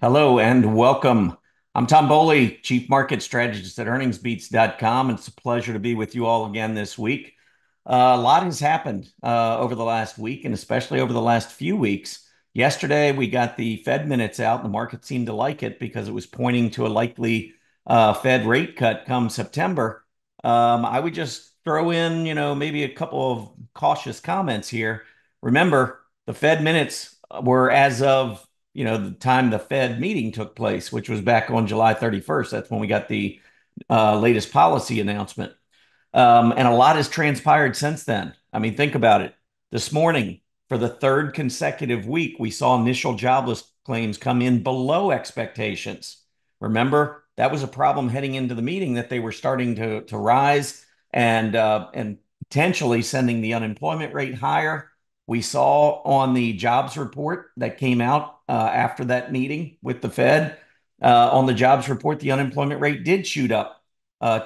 Hello and welcome. I'm Tom Bowley, Chief Market Strategist at EarningsBeats.com. It's a pleasure to be with you all again this week. A lot has happened over the last week and especially over the last few weeks. Yesterday, we got the Fed minutes out. The market seemed to like it because it was pointing to a likely Fed rate cut come September. I would just throw in, maybe a couple of cautious comments here. Remember, the Fed minutes were as of the time the Fed meeting took place, which was back on July 31st. That's when we got the latest policy announcement. And a lot has transpired since then. I mean, think about it. This morning, for the third consecutive week, we saw initial jobless claims come in below expectations. Remember, that was a problem heading into the meeting, that they were starting to rise and potentially sending the unemployment rate higher. We saw on the jobs report that came out after that meeting with the Fed, on the jobs report, the unemployment rate did shoot up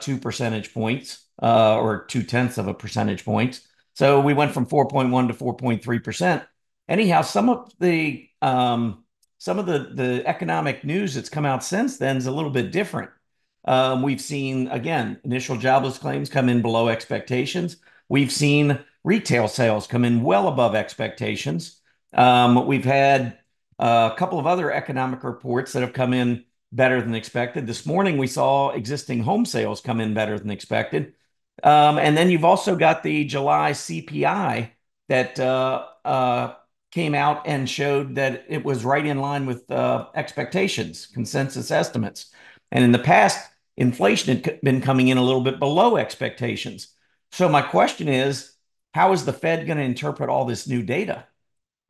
2 percentage points, or 0.2 of a percentage point. So we went from 4.1 to 4.3%. Anyhow, some of the economic news that's come out since then is a little bit different. We've seen, again, initial jobless claims come in below expectations. We've seen retail sales come in well above expectations. We've had a couple of other economic reports that have come in better than expected. This morning, we saw existing home sales come in better than expected. And then you've also got the July CPI that came out and showed that it was right in line with expectations, consensus estimates. And in the past, inflation had been coming in a little bit below expectations. So my question is, how is the Fed going to interpret all this new data?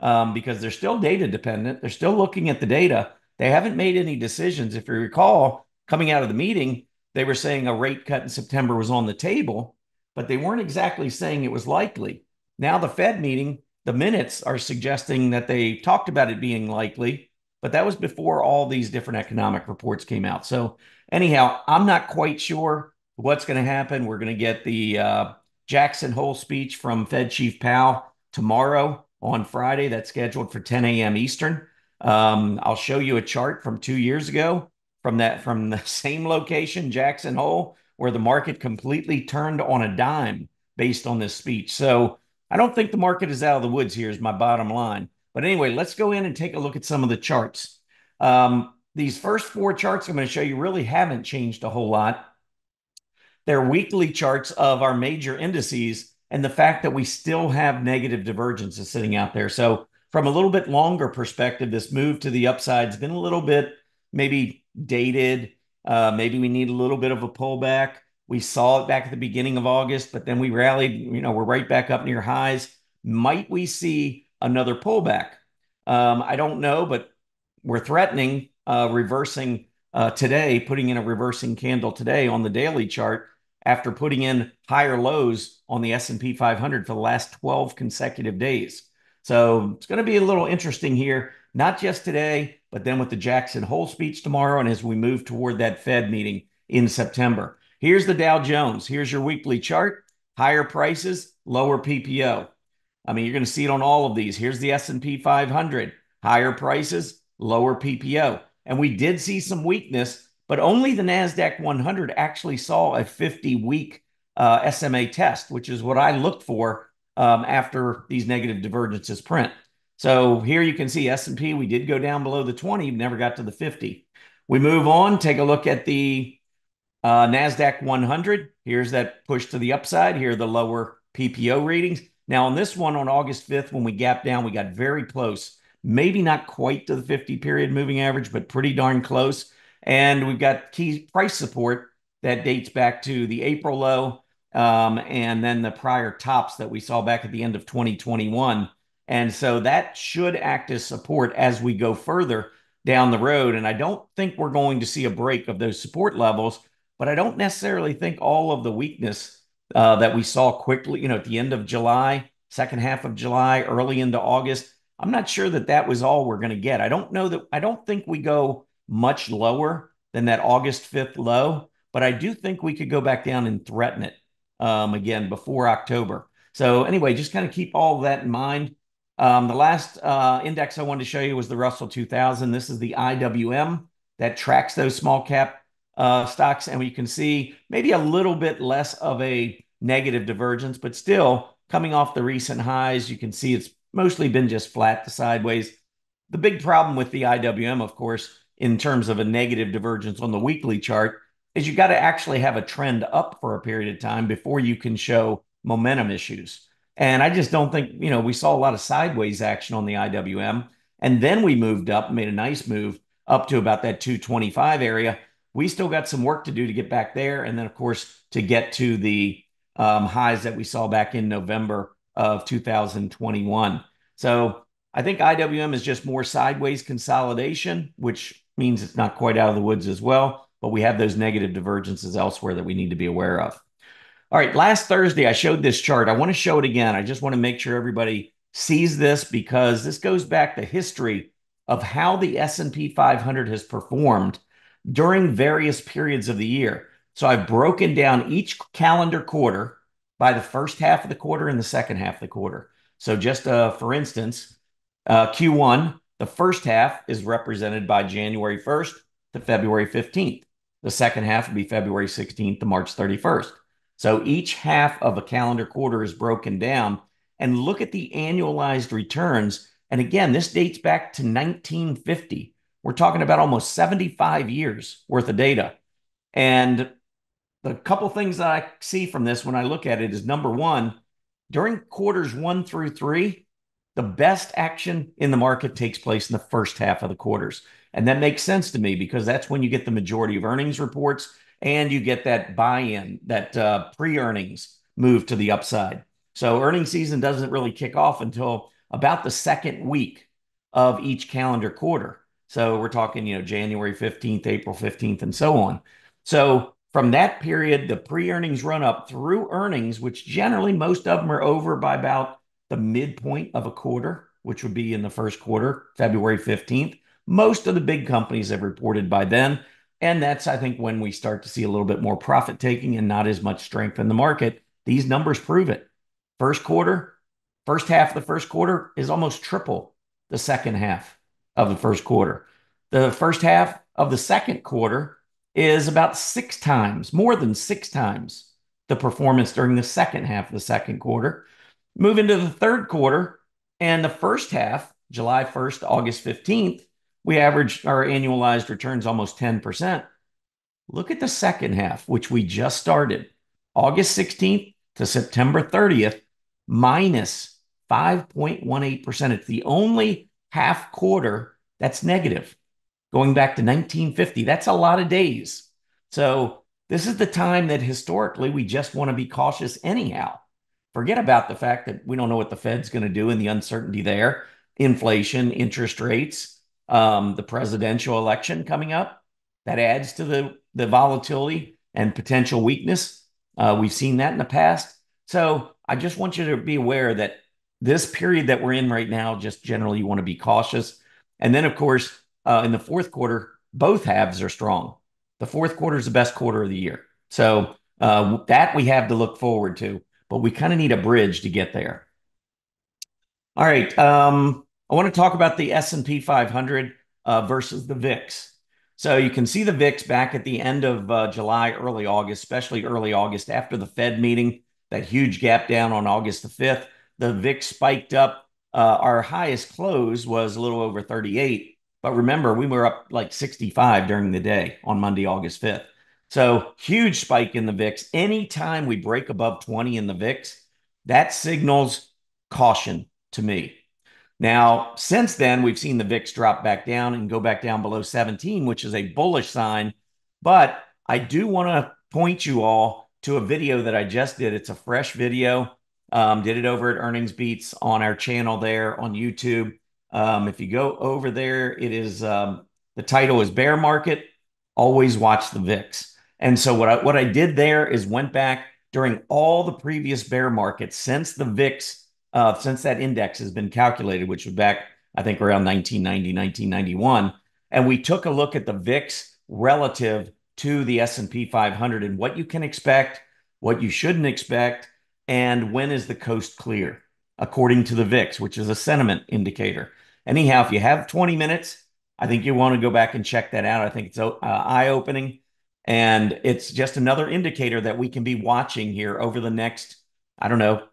Because they're still data dependent. They're still looking at the data. They haven't made any decisions. If you recall, coming out of the meeting, they were saying a rate cut in September was on the table, but they weren't exactly saying it was likely. Now the Fed meeting, the minutes are suggesting that they talked about it being likely, but that was before all these different economic reports came out. So anyhow, I'm not quite sure what's going to happen. We're going to get the Jackson Hole speech from Fed Chief Powell tomorrow on Friday. That's scheduled for 10 a.m. Eastern. I'll show you a chart from 2 years ago from the same location, Jackson Hole, where the market completely turned on a dime based on this speech. So I don't think the market is out of the woods here, is my bottom line. But anyway, let's go in and take a look at some of the charts. These first four charts I'm going to show you really haven't changed a whole lot. They're weekly charts of our major indices and the fact that we still have negative divergences sitting out there. So from a little bit longer perspective, this move to the upside has been a little bit maybe dated. Maybe we need a little bit of a pullback. We saw it back at the beginning of August, but then we rallied. We're right back up near highs. Might we see another pullback? I don't know, but we're threatening reversing today, putting in a reversing candle today on the daily chart after putting in higher lows on the S&P 500 for the last 12 consecutive days. So it's going to be a little interesting here, not just today, but then with the Jackson Hole speech tomorrow and as we move toward that Fed meeting in September. Here's the Dow Jones. Here's your weekly chart. Higher prices, lower PPO. I mean, you're going to see it on all of these. Here's the S&P 500. Higher prices, lower PPO. And we did see some weakness, but only the Nasdaq 100 actually saw a 50-week SMA test, which is what I look for after these negative divergences print. So here you can see S&P, we did go down below the 20, never got to the 50. We move on, take a look at the Nasdaq 100. Here's that push to the upside. Here are the lower PPO readings. Now on this one on August 5th, when we gapped down, we got very close. Maybe not quite to the 50-period moving average, but pretty darn close. And we've got key price support that dates back to the April low, and then the prior tops that we saw back at the end of 2021. And so that should act as support as we go further down the road. And I don't think we're going to see a break of those support levels, but I don't necessarily think all of the weakness that we saw quickly, at the end of July, second half of July, early into August, I'm not sure that that was all we're going to get. I don't think we go much lower than that August 5th low, but I do think we could go back down and threaten it again before October. So anyway, just kind of keep all of that in mind. The last index I wanted to show you was the Russell 2000. This is the IWM that tracks those small cap stocks. And we can see maybe a little bit less of a negative divergence, but still coming off the recent highs, you can see it's mostly been just flat to sideways. The big problem with the IWM, of course, in terms of a negative divergence on the weekly chart, is you got to actually have a trend up for a period of time before you can show momentum issues. And I just don't think, we saw a lot of sideways action on the IWM. And then we moved up, made a nice move up to about that 225 area. We still got some work to do to get back there. And then, of course, to get to the highs that we saw back in November of 2021. So I think IWM is just more sideways consolidation, which means it's not quite out of the woods as well. But we have those negative divergences elsewhere that we need to be aware of. All right, last Thursday, I showed this chart. I want to show it again. I just want to make sure everybody sees this because this goes back to history of how the S&P 500 has performed during various periods of the year. So I've broken down each calendar quarter by the first half of the quarter and the second half of the quarter. So just for instance, Q1, the first half is represented by January 1st to February 15th. The second half will be February 16th to March 31st. So each half of a calendar quarter is broken down. And look at the annualized returns. And again, this dates back to 1950. We're talking about almost 75 years worth of data. And the couple things that I see from this when I look at it is, number one, during quarters 1 through 3, the best action in the market takes place in the first half of the quarters. And that makes sense to me because that's when you get the majority of earnings reports and you get that buy-in, that pre-earnings move to the upside. So earnings season doesn't really kick off until about the second week of each calendar quarter. So we're talking, January 15th, April 15th, and so on. So from that period, the pre-earnings run up through earnings, which generally most of them are over by about the midpoint of a quarter, which would be in the first quarter, February 15th. Most of the big companies have reported by then. And that's, I think, when we start to see a little bit more profit taking and not as much strength in the market. These numbers prove it. First half of the first quarter is almost triple the second half of the first quarter. The first half of the second quarter is about 6 times, more than 6 times the performance during the second half of the second quarter. Move into the third quarter, and the first half, July 1st to August 15th, we averaged our annualized returns almost 10%. Look at the second half, which we just started, August 16th to September 30th, minus 5.18%. It's the only half quarter that's negative, going back to 1950. That's a lot of days. So this is the time that historically we just want to be cautious anyhow. Forget about the fact that we don't know what the Fed's going to do and the uncertainty there, inflation, interest rates, the presidential election coming up. That adds to the volatility and potential weakness. We've seen that in the past. So I just want you to be aware that this period that we're in right now, just generally you want to be cautious. And then, of course, in the fourth quarter, both halves are strong. The fourth quarter is the best quarter of the year. So that we have to look forward to, but we kind of need a bridge to get there. All right. I want to talk about the S&P 500 versus the VIX. So you can see the VIX back at the end of July, early August, especially early August after the Fed meeting, that huge gap down on August the 5th. The VIX spiked up. Our highest close was a little over 38. But remember, we were up like 65 during the day on Monday, August 5th. So huge spike in the VIX. Anytime we break above 20 in the VIX, that signals caution to me. Now, since then, we've seen the VIX drop back down and go back down below 17, which is a bullish sign. But I do want to point you all to a video that I just did. It's a fresh video. Did it over at EarningsBeats on our channel there on YouTube. If you go over there, it is the title is Bear Market. Always watch the VIX. And so what I did there is went back during all the previous bear markets since the VIX, since that index has been calculated, which was back, I think, around 1990, 1991. And we took a look at the VIX relative to the S&P 500 and what you can expect, what you shouldn't expect, and when is the coast clear. according to the VIX, which is a sentiment indicator. Anyhow, if you have 20 minutes, I think you want to go back and check that out. I think it's eye-opening, and it's just another indicator that we can be watching here over the next, I don't know,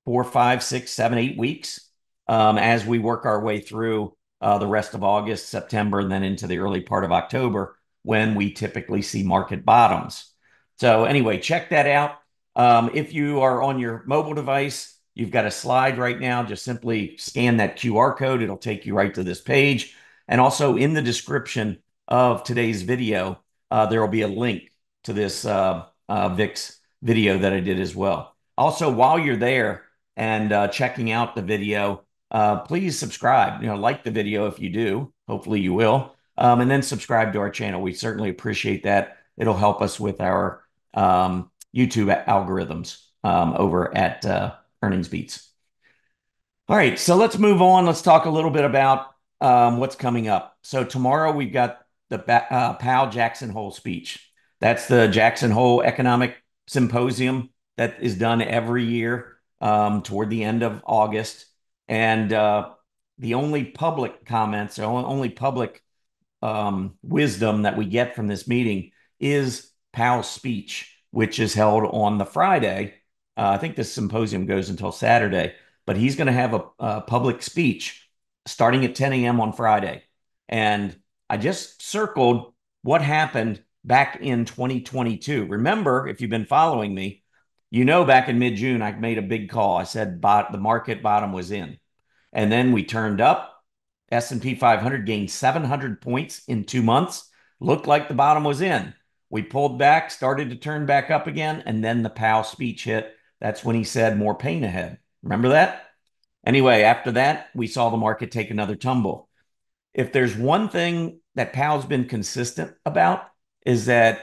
4, 5, 6, 7, 8 weeks, as we work our way through the rest of August, September, and then into the early part of October, when we typically see market bottoms. So anyway, check that out. If you are on your mobile device, you've got a slide right now. Just simply scan that QR code. It'll take you right to this page. And also in the description of today's video, there will be a link to this VIX video that I did as well. Also, while you're there and checking out the video, please subscribe. Like the video if you do. Hopefully you will. And then subscribe to our channel. We certainly appreciate that. It'll help us with our YouTube algorithms over at EarningsBeats. All right, so let's move on. Let's talk a little bit about what's coming up. So tomorrow we've got the Powell Jackson Hole speech. That's the Jackson Hole Economic Symposium that is done every year toward the end of August. And the only public comments, or only public wisdom that we get from this meeting is Powell's speech, which is held on the Friday. I think this symposium goes until Saturday, but he's going to have a public speech starting at 10 a.m. on Friday. And I just circled what happened back in 2022. Remember, if you've been following me, back in mid-June, I made a big call. I said the market bottom was in. And then we turned up. S&P 500 gained 700 points in 2 months. Looked like the bottom was in. We pulled back, started to turn back up again, and then the Powell speech hit. That's when he said more pain ahead. Remember that? Anyway, after that, we saw the market take another tumble. If there's one thing that Powell's been consistent about, is that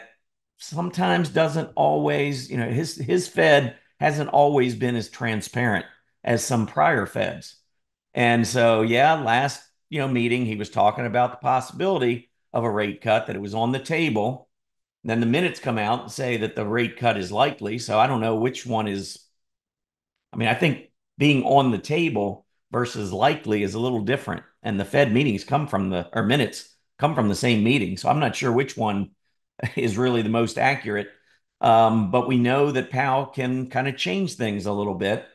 sometimes doesn't always, his Fed hasn't always been as transparent as some prior Feds. And so, last, meeting, he was talking about the possibility of a rate cut, that it was on the table. Then the minutes come out and say that the rate cut is likely. So I don't know which one is. I think being on the table versus likely is a little different. And the Fed meetings minutes come from the same meeting. So I'm not sure which one is really the most accurate. But we know that Powell can kind of change things a little bit.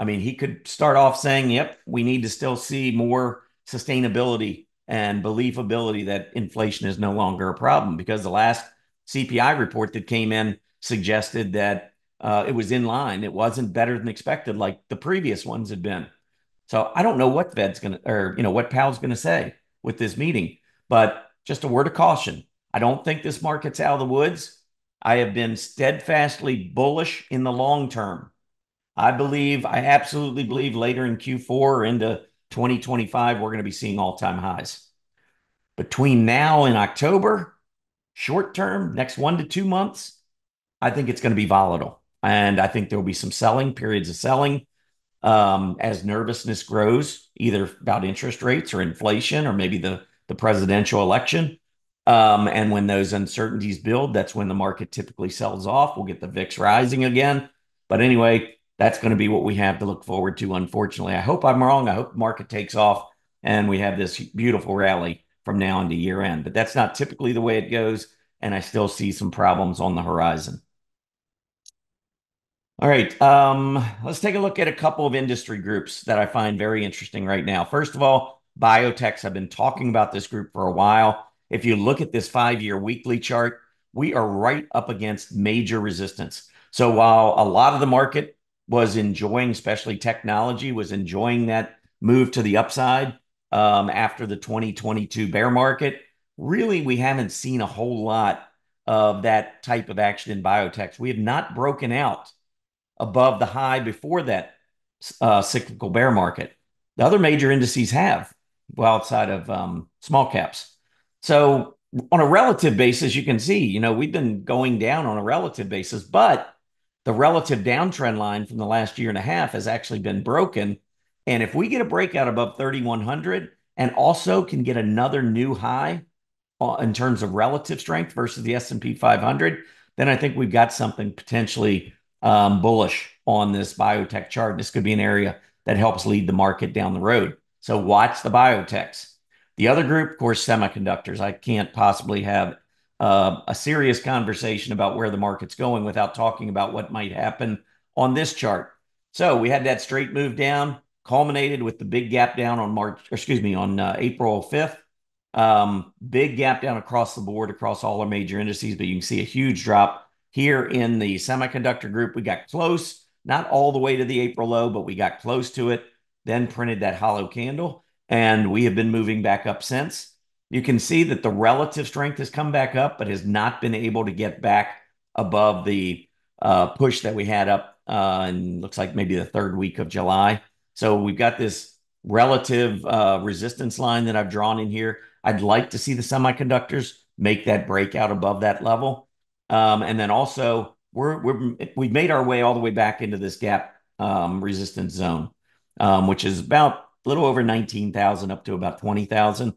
He could start off saying, yep, we need to still see more sustainability and believability that inflation is no longer a problem, because the last CPI report that came in suggested that it was in line. It wasn't better than expected like the previous ones had been. So I don't know what what Powell's going to say with this meeting, but just a word of caution. I don't think this market's out of the woods. I have been steadfastly bullish in the long term. I absolutely believe later in Q4 or into 2025, we're going to be seeing all-time highs. Between now and October, short term, next 1 to 2 months, I think it's going to be volatile. And I think there will be some periods of selling as nervousness grows, either about interest rates or inflation, or maybe the presidential election. And when those uncertainties build, that's when the market typically sells off. We'll get the VIX rising again. But anyway, that's going to be what we have to look forward to, unfortunately. I hope I'm wrong. I hope the market takes off and we have this beautiful rally from now into year end. But that's not typically the way it goes, and I still see some problems on the horizon. All right, let's take a look at a couple of industry groups that I find very interesting right now. First of all, biotechs. I've been talking about this group for a while. If you look at this 5-year weekly chart, we are right up against major resistance. So while a lot of the market was enjoying, especially technology, was enjoying that move to the upside after the 2022 bear market, really we haven't seen a whole lot of that type of action in biotechs. We have not broken out above the high before that cyclical bear market. The other major indices have, well, outside of small caps. So on a relative basis, you can see, we've been going down on a relative basis, but the relative downtrend line from the last year and a half has actually been broken. And if we get a breakout above 3,100 and also can get another new high in terms of relative strength versus the S&P 500, then I think we've got something potentially bullish on this biotech chart. This could be an area that helps lead the market down the road. So watch the biotechs. The other group, of course, semiconductors. I can't possibly have a serious conversation about where the market's going without talking about what might happen on this chart. So we had that straight move down, culminated with the big gap down on April 5th. Big gap down across the board, across all our major indices, but you can see a huge drop here in the semiconductor group. We got close, not all the way to the April low, but we got close to it, then printed that hollow candle, and we have been moving back up since. You can see that the relative strength has come back up, but has not been able to get back above the push that we had up in looks like maybe the third week of July. So we've got this relative resistance line that I've drawn in here. I'd like to see the semiconductors make that breakout above that level. And then also we've made our way all the way back into this gap resistance zone, which is about a little over 19,000 up to about 20,000.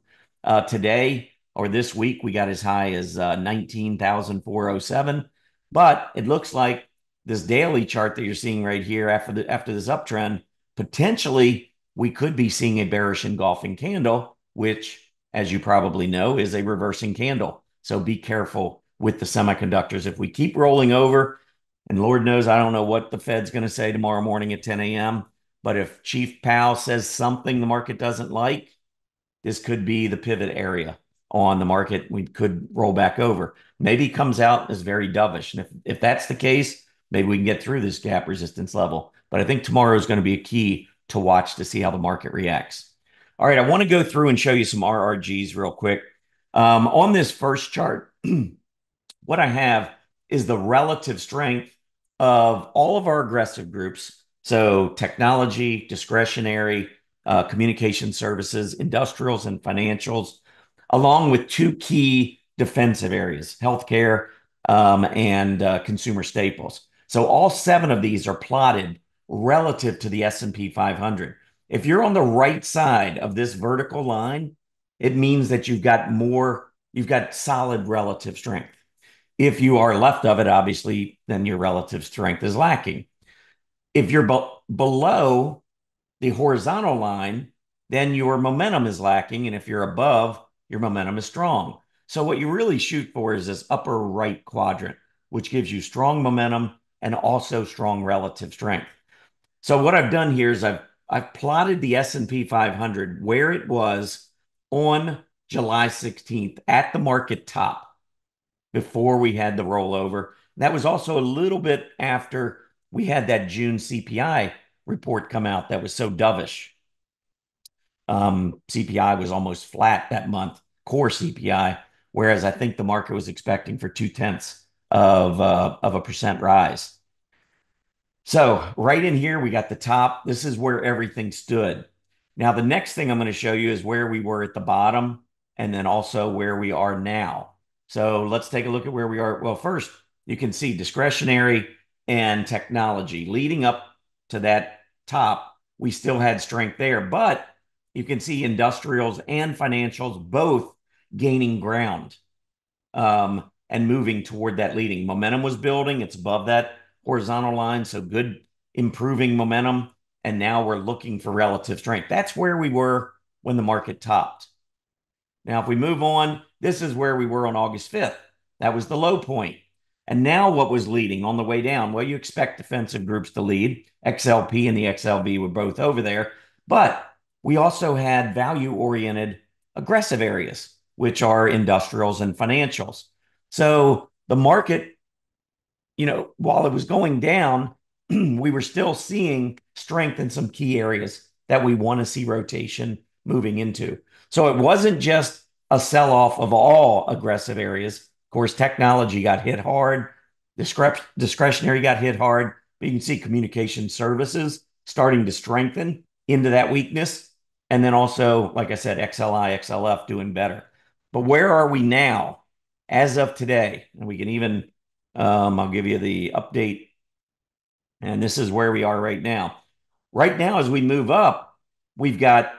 Today or this week, we got as high as 19,407. But it looks like this daily chart that you're seeing right here after this uptrend, potentially we could be seeing a bearish engulfing candle, which, as you probably know, is a reversing candle. So be careful with the semiconductors. If we keep rolling over, and Lord knows I don't know what the Fed's going to say tomorrow morning at 10 a.m., but if Chief Powell says something the market doesn't like, this could be the pivot area on the market. We could roll back over. Maybe it comes out as very dovish. And if that's the case, maybe we can get through this gap resistance level. But I think tomorrow is going to be a key to watch to see how the market reacts. All right, I want to go through and show you some RRGs real quick. On this first chart, what I have is the relative strength of all of our aggressive groups. So technology, discretionary, communication services, industrials, and financials, along with two key defensive areas, healthcare and consumer staples. So all 7 of these are plotted relative to the S&P 500. If you're on the right side of this vertical line, it means that you've got solid relative strength. If you are left of it, obviously, then your relative strength is lacking. If you're below the horizontal line, then your momentum is lacking. And if you're above, your momentum is strong. So what you really shoot for is this upper right quadrant, which gives you strong momentum and also strong relative strength. So what I've done here is I've plotted the S&P 500 where it was on July 16th at the market top before we had the rollover. That was also a little bit after we had that June CPI report come out that was so dovish. CPI was almost flat that month, core CPI, whereas I think the market was expecting for 0.2% rise. So right in here, we got the top. This is where everything stood. Now, the next thing I'm going to show you is where we were at the bottom and then also where we are now. So let's take a look at where we are. Well, first, you can see discretionary and technology leading up to that top. We still had strength there, but you can see industrials and financials both gaining ground and moving toward that leading. Momentum was building. It's above that horizontal line. So good improving momentum. And now we're looking for relative strength. That's where we were when the market topped. Now, if we move on, this is where we were on August 5th. That was the low point. And now what was leading on the way down? Well, you expect defensive groups to lead. XLP and the XLB were both over there. But we also had value-oriented aggressive areas, which are industrials and financials. So the market, while it was going down, we were still seeing strength in some key areas that we want to see rotation moving into. So it wasn't just a sell-off of all aggressive areas. Of course, technology got hit hard. Discretionary got hit hard. But you can see communication services starting to strengthen into that weakness. And then also, like I said, XLI, XLF doing better. But where are we now as of today? And we can even, I'll give you the update. And this is where we are right now. Right now, as we move up, we've got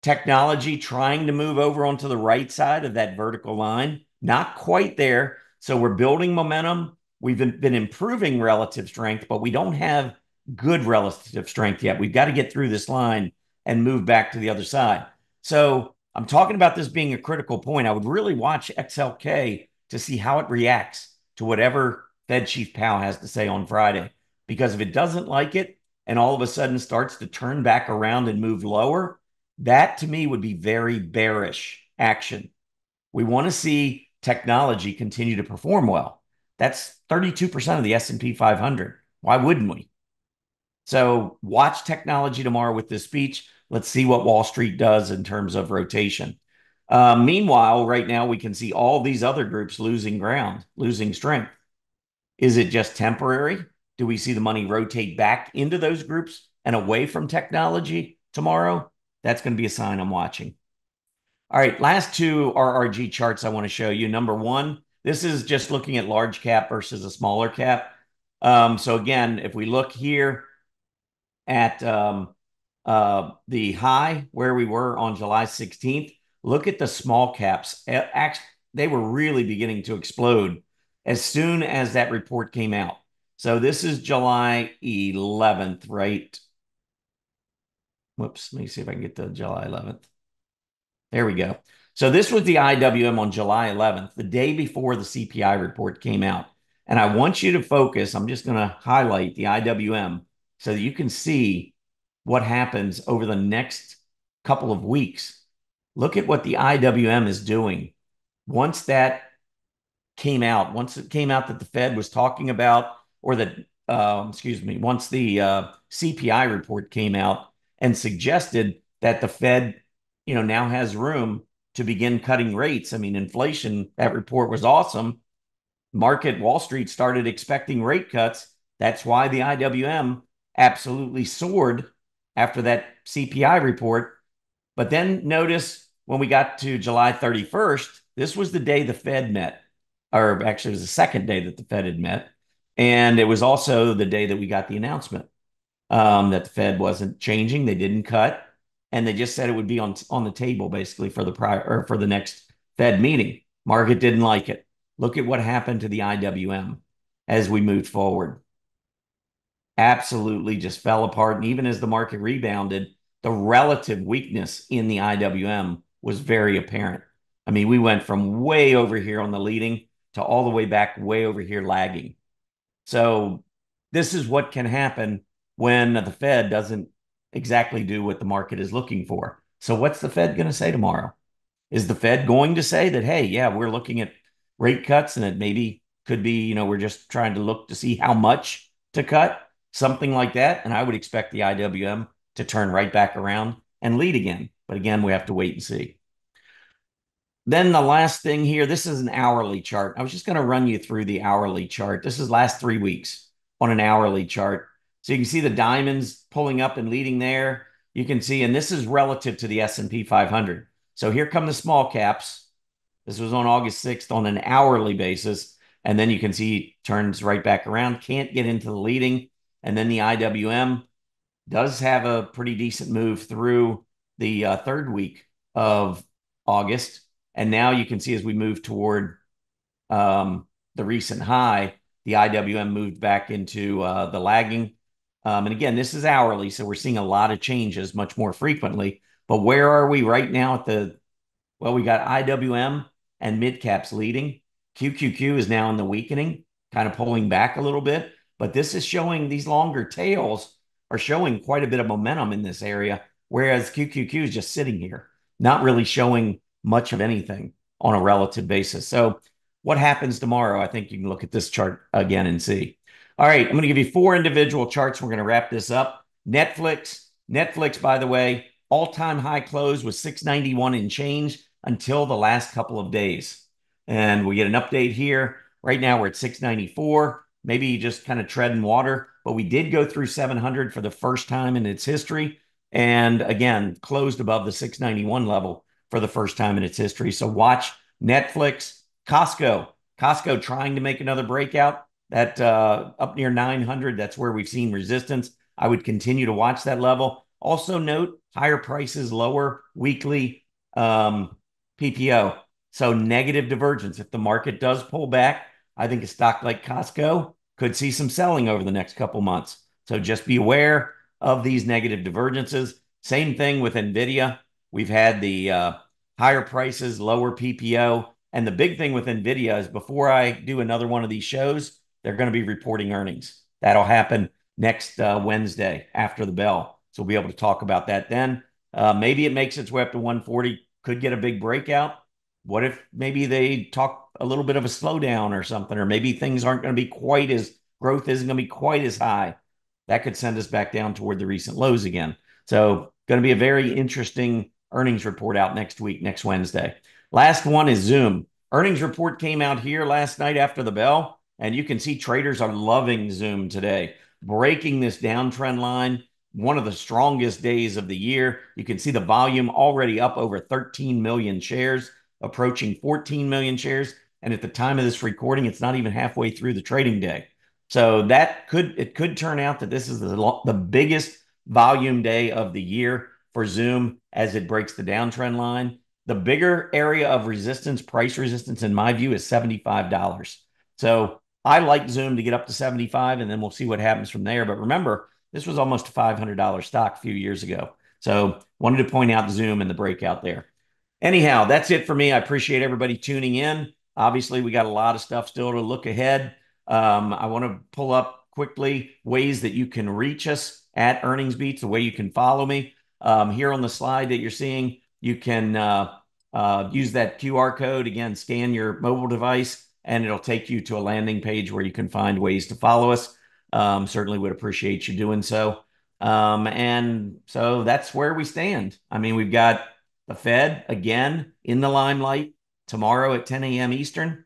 technology trying to move over onto the right side of that vertical line. Not quite there. So we're building momentum. We've been improving relative strength, but we don't have good relative strength yet. We've got to get through this line and move back to the other side. So I'm talking about this being a critical point. I would really watch XLK to see how it reacts to whatever Fed Chief Powell has to say on Friday. Because if it doesn't like it and all of a sudden starts to turn back around and move lower, that to me would be very bearish action. We want to see technology continue to perform well. That's 32% of the S&P 500. Why wouldn't we? So watch technology tomorrow with this speech. Let's see what Wall Street does in terms of rotation. Meanwhile, right now, we can see all these other groups losing ground, losing strength. Is it just temporary? Do we see the money rotate back into those groups and away from technology tomorrow? That's going to be a sign I'm watching. All right, last two RRG charts I want to show you. Number one, this is just looking at large cap versus a smaller cap. So again, if we look here at the high where we were on July 16th, look at the small caps. They were really beginning to explode as soon as that report came out. So this is July 11th, right? Whoops, let me see if I can get to July 11th. There we go. So this was the IWM on July 11th, the day before the CPI report came out. And I want you to focus, I'm just going to highlight the IWM so that you can see what happens over the next couple of weeks. Look at what the IWM is doing. Once that came out, once it came out that the Fed was talking about, or that, once the CPI report came out and suggested that the Fed, now has room to begin cutting rates. I mean, inflation, that report was awesome. Wall Street started expecting rate cuts. That's why the IWM absolutely soared after that CPI report. But then notice when we got to July 31st, this was the day the Fed met, or actually it was the second day that the Fed had met. And it was also the day that we got the announcement that the Fed wasn't changing. They didn't cut. And they just said it would be on the table basically for the next Fed meeting. Market didn't like it. Look at what happened to the IWM as we moved forward. Absolutely just fell apart. And even as the market rebounded, the relative weakness in the IWM was very apparent. I mean, we went from way over here on the leading to all the way back way over here lagging. So this is what can happen when the Fed doesn't exactly do what the market is looking for. So what's the Fed going to say tomorrow? Is the Fed going to say that, hey, yeah, we're looking at rate cuts and it maybe could be, we're just trying to look to see how much to cut, something like that. And I would expect the IWM to turn right back around and lead again. But again, we have to wait and see. Then the last thing here, this is an hourly chart. I was just going to run you through the hourly chart. This is last 3 weeks on an hourly chart. So you can see the diamonds pulling up and leading there. You can see, and this is relative to the S&P 500. So here come the small caps. This was on August 6th on an hourly basis. And then you can see it turns right back around. Can't get into the leading. And then the IWM does have a pretty decent move through the third week of August. And now you can see as we move toward the recent high, the IWM moved back into the lagging. And again, this is hourly, so we're seeing a lot of changes much more frequently. But where are we right now we got IWM and mid caps leading. QQQ is now in the weakening, kind of pulling back a little bit. But this is showing, these longer tails are showing quite a bit of momentum in this area, whereas QQQ is just sitting here, not really showing much of anything on a relative basis. So what happens tomorrow? I think you can look at this chart again and see. All right, I'm going to give you 4 individual charts. We're going to wrap this up. Netflix, by the way, all-time high close was $691 and change until the last couple of days. And we get an update here. Right now we're at $694. Maybe just kind of treading water, but we did go through 700 for the first time in its history. And again, closed above the 691 level for the first time in its history. So watch Netflix. Costco trying to make another breakout. That up near 900, that's where we've seen resistance. I would continue to watch that level. Also note higher prices, lower weekly PPO. So negative divergence. If the market does pull back, I think a stock like Costco could see some selling over the next couple months. So just be aware of these negative divergences. Same thing with Nvidia. We've had the higher prices, lower PPO. And the big thing with Nvidia is before I do another one of these shows, they're going to be reporting earnings. That'll happen next Wednesday after the bell. So we'll be able to talk about that then. Maybe it makes its way up to 140, could get a big breakout. What if maybe they talk a little bit of a slowdown or something, or maybe things aren't going to be quite as, growth isn't going to be quite as high. That could send us back down toward the recent lows again. So going to be a very interesting earnings report out next week, next Wednesday. Last one is Zoom. Earnings report came out here last night after the bell, and you can see traders are loving Zoom today, breaking this downtrend line. One of the strongest days of the year. You can see the volume already up over 13 million shares, approaching 14 million shares. And at the time of this recording, it's not even halfway through the trading day. So it could turn out that this is the biggest volume day of the year for Zoom as it breaks the downtrend line. The bigger area of resistance, price resistance, in my view, is $75. So I like Zoom to get up to 75, and then we'll see what happens from there. But remember, this was almost a $500 stock a few years ago. So wanted to point out Zoom and the breakout there. Anyhow, that's it for me. I appreciate everybody tuning in. Obviously, we got a lot of stuff still to look ahead. I want to pull up quickly ways that you can reach us at EarningsBeats, the way you can follow me. Here on the slide that you're seeing, you can use that QR code. Again, scan your mobile device, and it'll take you to a landing page where you can find ways to follow us. Certainly would appreciate you doing so. And so that's where we stand. I mean, we've got the Fed again in the limelight tomorrow at 10 a.m. Eastern.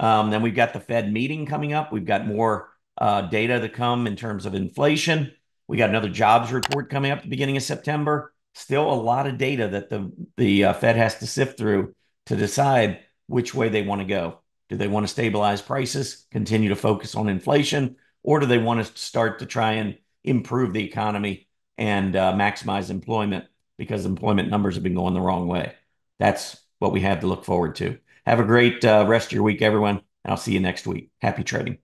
Then we've got the Fed meeting coming up. We've got more data to come in terms of inflation. We got another jobs report coming up at the beginning of September. Still a lot of data that the Fed has to sift through to decide which way they want to go. Do they want to stabilize prices, continue to focus on inflation, or do they want to start to try and improve the economy and maximize employment because employment numbers have been going the wrong way? That's what we have to look forward to. Have a great rest of your week, everyone, and I'll see you next week. Happy trading.